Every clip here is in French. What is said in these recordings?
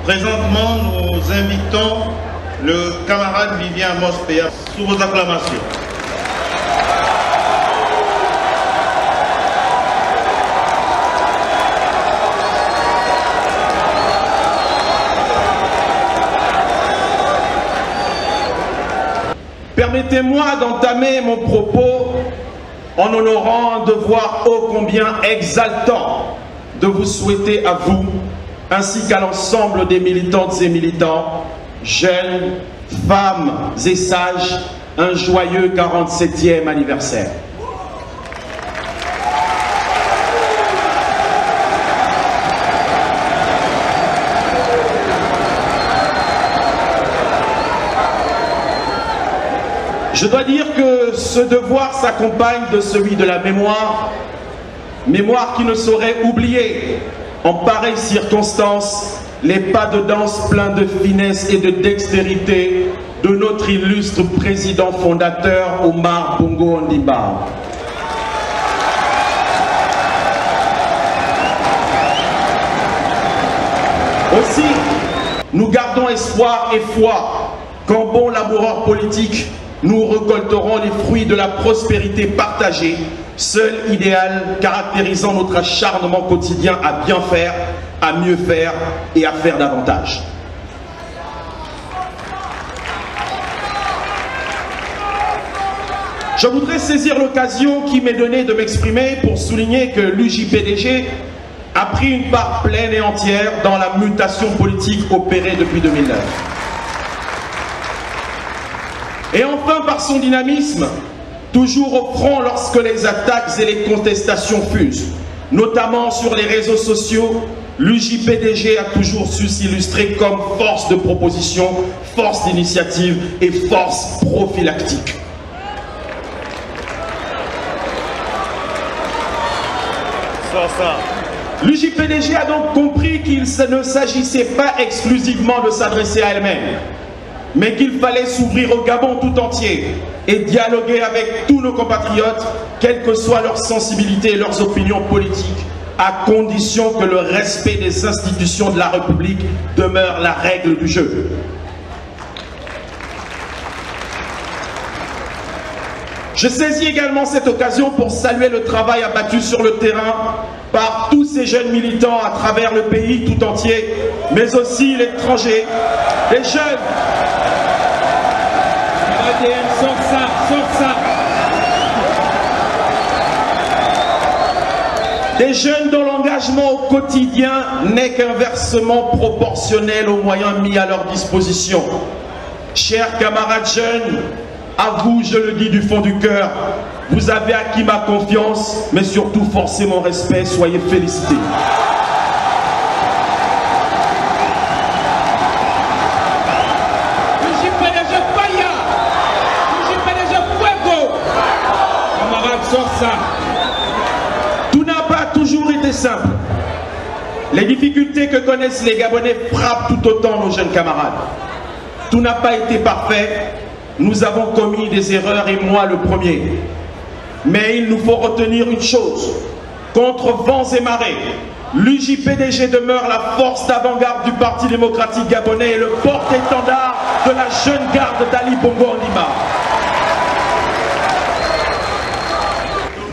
Présentement, nous invitons le camarade Vivien Amos Péa sous vos acclamations. Permettez-moi d'entamer mon propos en honorant un devoir ô combien exaltant de vous souhaiter à vous, ainsi qu'à l'ensemble des militantes et militants, jeunes, femmes et sages, un joyeux 47e anniversaire. Je dois dire que ce devoir s'accompagne de celui de la mémoire, mémoire qui ne saurait oublier, en pareille circonstance, les pas de danse pleins de finesse et de dextérité de notre illustre président fondateur Omar Bongo Ondimba. Aussi, nous gardons espoir et foi qu'en bon laboureur politique, nous récolterons les fruits de la prospérité partagée, seul idéal caractérisant notre acharnement quotidien à bien faire, à mieux faire et à faire davantage. Je voudrais saisir l'occasion qui m'est donnée de m'exprimer pour souligner que l'UJPDG a pris une part pleine et entière dans la mutation politique opérée depuis 2009. Et enfin, par son dynamisme, toujours au front lorsque les attaques et les contestations fusent, notamment sur les réseaux sociaux, l'UJPDG a toujours su s'illustrer comme force de proposition, force d'initiative et force prophylactique. L'UJPDG a donc compris qu'il ne s'agissait pas exclusivement de s'adresser à elle-même, mais qu'il fallait s'ouvrir au Gabon tout entier et dialoguer avec tous nos compatriotes, quelle que soit leur sensibilité et leurs opinions politiques, à condition que le respect des institutions de la République demeure la règle du jeu. Je saisis également cette occasion pour saluer le travail abattu sur le terrain par tous ces jeunes militants à travers le pays tout entier, mais aussi l'étranger, les jeunes. Des jeunes dont l'engagement au quotidien n'est qu'inversement proportionnel aux moyens mis à leur disposition. Chers camarades jeunes, à vous, je le dis du fond du cœur, vous avez acquis ma confiance, mais surtout forcé mon respect, soyez félicités. Tout n'a pas toujours été simple. Les difficultés que connaissent les Gabonais frappent tout autant nos jeunes camarades. Tout n'a pas été parfait. Nous avons commis des erreurs et moi le premier. Mais il nous faut retenir une chose. Contre vents et marées, l'UJPDG demeure la force d'avant-garde du Parti démocratique gabonais et le porte-étendard de la jeune garde d'Ali Bongo Ondimba.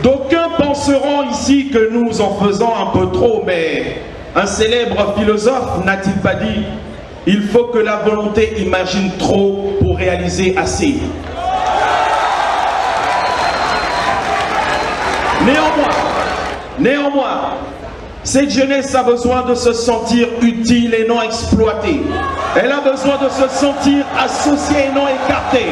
D'aucuns penseront ici que nous en faisons un peu trop, mais un célèbre philosophe n'a-t-il pas dit « Il faut que la volonté imagine trop pour réaliser assez ». Néanmoins, cette jeunesse a besoin de se sentir utile et non exploitée. Elle a besoin de se sentir associée et non écartée.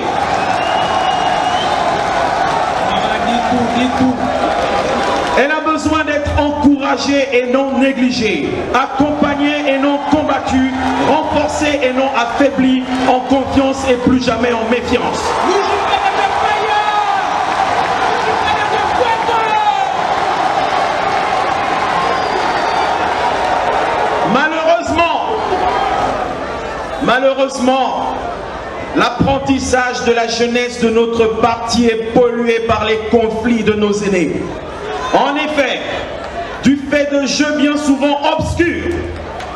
Elle a besoin d'être encouragée et non négligée, accompagnée et non combattue, renforcée et non affaiblie, en confiance et plus jamais en méfiance. Malheureusement, l'apprentissage de la jeunesse de notre parti est pollué par les conflits de nos aînés. En effet, du fait de jeux bien souvent obscurs,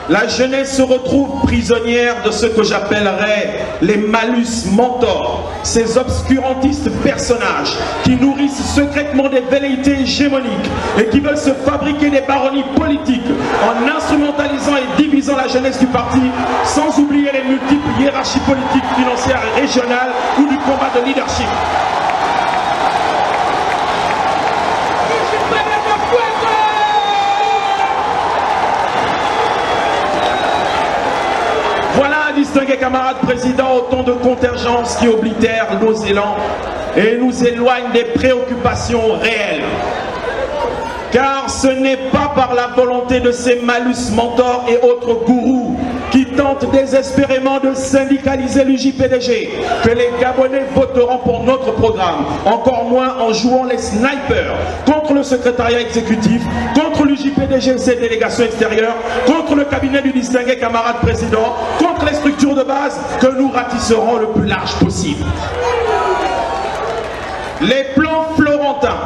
La jeunesse se retrouve prisonnière de ce que j'appellerais les malus mentors, ces obscurantistes personnages qui nourrissent secrètement des velléités hégémoniques et qui veulent se fabriquer des baronnies politiques en instrumentalisant et divisant la jeunesse du parti, sans oublier les multiples hiérarchies politiques, financières et régionales ou du combat de leadership. Voilà, distingués camarades présidents, autant de contingences qui oblitèrent nos élans et nous éloignent des préoccupations réelles. Car ce n'est pas par la volonté de ces malus mentors et autres gourous qui tentent désespérément de syndicaliser l'UJPDG que les Gabonais voteront pour notre programme, encore moins en jouant les snipers contre le secrétariat exécutif, contre l'UJPDG et ses délégations extérieures, contre le cabinet du distingué camarade président, contre les structures de base que nous ratisserons le plus large possible. Les plans florentins,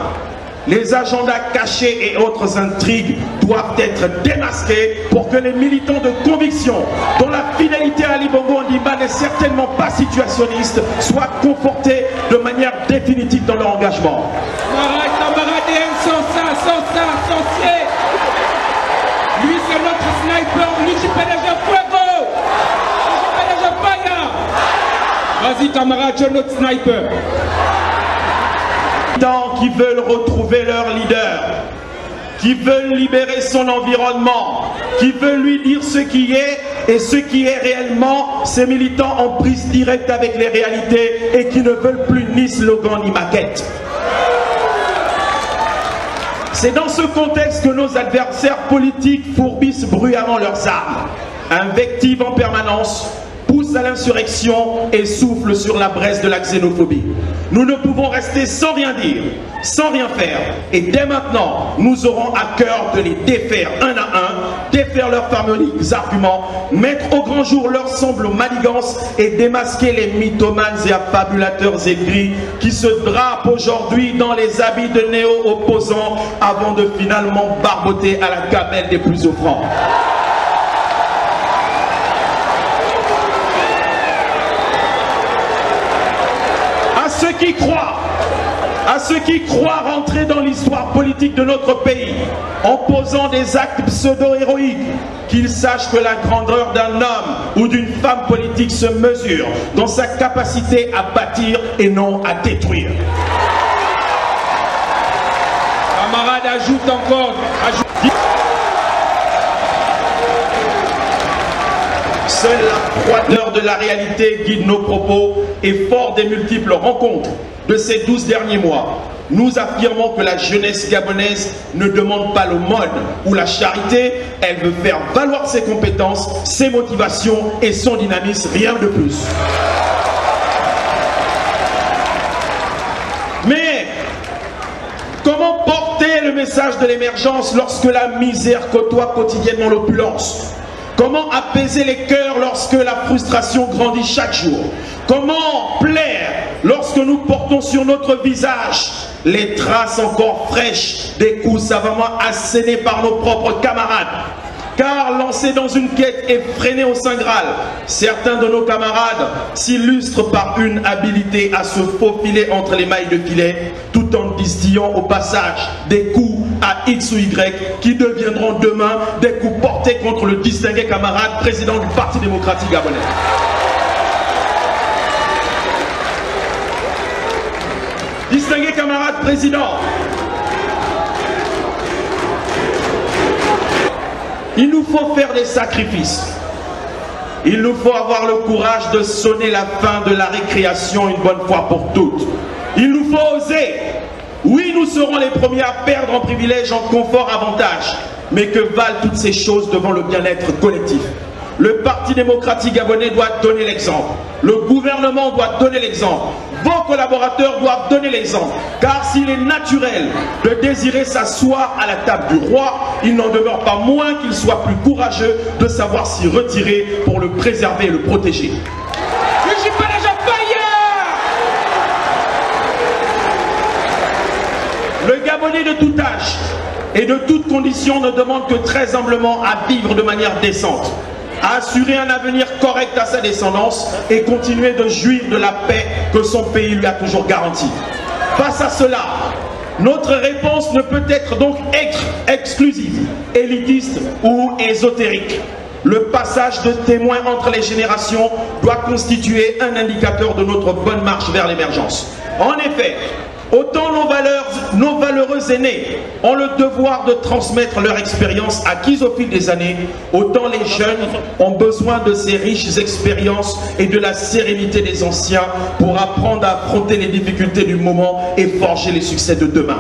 les agendas cachés et autres intrigues doivent être démasqués pour que les militants de conviction, dont la fidélité à Ali Bongo Ondimba n'est certainement pas situationniste, soient confortés de manière définitive dans leur engagement. Lui c'est notre sniper, l'UJPDG Fuego, l'UJPDG Fire. Vas-y camarade, je notre sniper. Qui veulent retrouver leur leader, qui veulent libérer son environnement, qui veulent lui dire ce qui est et ce qui est réellement, ces militants en prise directe avec les réalités et qui ne veulent plus ni slogan ni maquette. C'est dans ce contexte que nos adversaires politiques fourbissent bruyamment leurs armes, invectivent en permanence, poussent à l'insurrection et soufflent sur la braise de la xénophobie. Nous ne pouvons rester sans rien dire, sans rien faire. Et dès maintenant, nous aurons à cœur de les défaire un à un, défaire leurs fameux arguments, mettre au grand jour leurs sembles manigances et démasquer les mythomanes et affabulateurs aigris qui se drapent aujourd'hui dans les habits de néo-opposants avant de finalement barboter à la gamelle des plus offrants. À ceux qui croient rentrer dans l'histoire politique de notre pays en posant des actes pseudo-héroïques, qu'ils sachent que la grandeur d'un homme ou d'une femme politique se mesure dans sa capacité à bâtir et non à détruire. Camarade, ajoute encore. Seule la froideur de la réalité guide nos propos et fort des multiples rencontres de ces 12 derniers mois, nous affirmons que la jeunesse gabonaise ne demande pas l'aumône ou la charité, elle veut faire valoir ses compétences, ses motivations et son dynamisme, rien de plus. Mais comment porter le message de l'émergence lorsque la misère côtoie quotidiennement l'opulence ? Comment apaiser les cœurs lorsque la frustration grandit chaque jour? Comment plaire lorsque nous portons sur notre visage les traces encore fraîches des coups savamment assénés par nos propres camarades? Car lancés dans une quête effrénée au Saint Graal, certains de nos camarades s'illustrent par une habilité à se faufiler entre les mailles de filet, tout en distillant au passage des coups à X ou Y qui deviendront demain des coups portés contre le distingué camarade président du Parti démocratique gabonais. Distingué camarade président, il nous faut faire des sacrifices. Il nous faut avoir le courage de sonner la fin de la récréation une bonne fois pour toutes. Il nous faut oser. Oui, nous serons les premiers à perdre en privilèges, en confort, avantage. Mais que valent toutes ces choses devant le bien-être collectif? Le Parti démocratique gabonais doit donner l'exemple. Le gouvernement doit donner l'exemple. Vos collaborateurs doivent donner l'exemple. Car s'il est naturel de désirer s'asseoir à la table du roi, il n'en demeure pas moins qu'il soit plus courageux de savoir s'y retirer pour le préserver et le protéger. Le Gabonais de tout âge, et de toutes conditions ne demande que très humblement à vivre de manière décente, à assurer un avenir correct à sa descendance et continuer de jouir de la paix que son pays lui a toujours garantie. Face à cela, notre réponse ne peut être donc exclusive, élitiste ou ésotérique. Le passage de témoins entre les générations doit constituer un indicateur de notre bonne marche vers l'émergence. En effet, autant nos valeureux aînés ont le devoir de transmettre leur expérience acquise au fil des années, autant les jeunes ont besoin de ces riches expériences et de la sérénité des anciens pour apprendre à affronter les difficultés du moment et forger les succès de demain.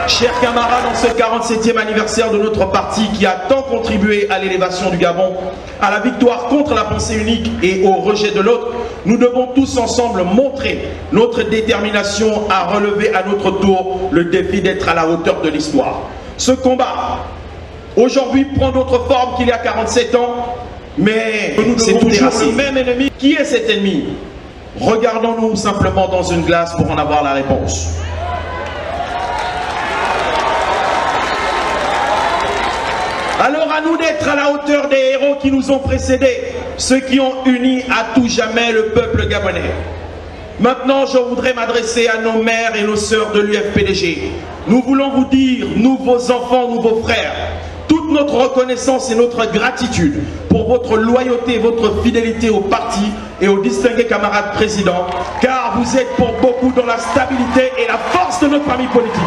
Chers camarades, en ce 47e anniversaire de notre parti qui a tant contribué à l'élévation du Gabon, à la victoire contre la pensée unique et au rejet de l'autre, nous devons tous ensemble montrer notre détermination à relever à notre tour le défi d'être à la hauteur de l'histoire. Ce combat, aujourd'hui, prend d'autres formes qu'il y a 47 ans, mais c'est toujours le même ennemi. Qui est cet ennemi? Regardons-nous simplement dans une glace pour en avoir la réponse. Alors à nous d'être à la hauteur des héros qui nous ont précédés, ceux qui ont uni à tout jamais le peuple gabonais. Maintenant, je voudrais m'adresser à nos mères et nos sœurs de l'UFPDG. Nous voulons vous dire, nous vos enfants, nous vos frères, toute notre reconnaissance et notre gratitude pour votre loyauté et votre fidélité au parti et aux distingués camarades présidents, car vous êtes pour beaucoup dans la stabilité et la force de notre famille politique.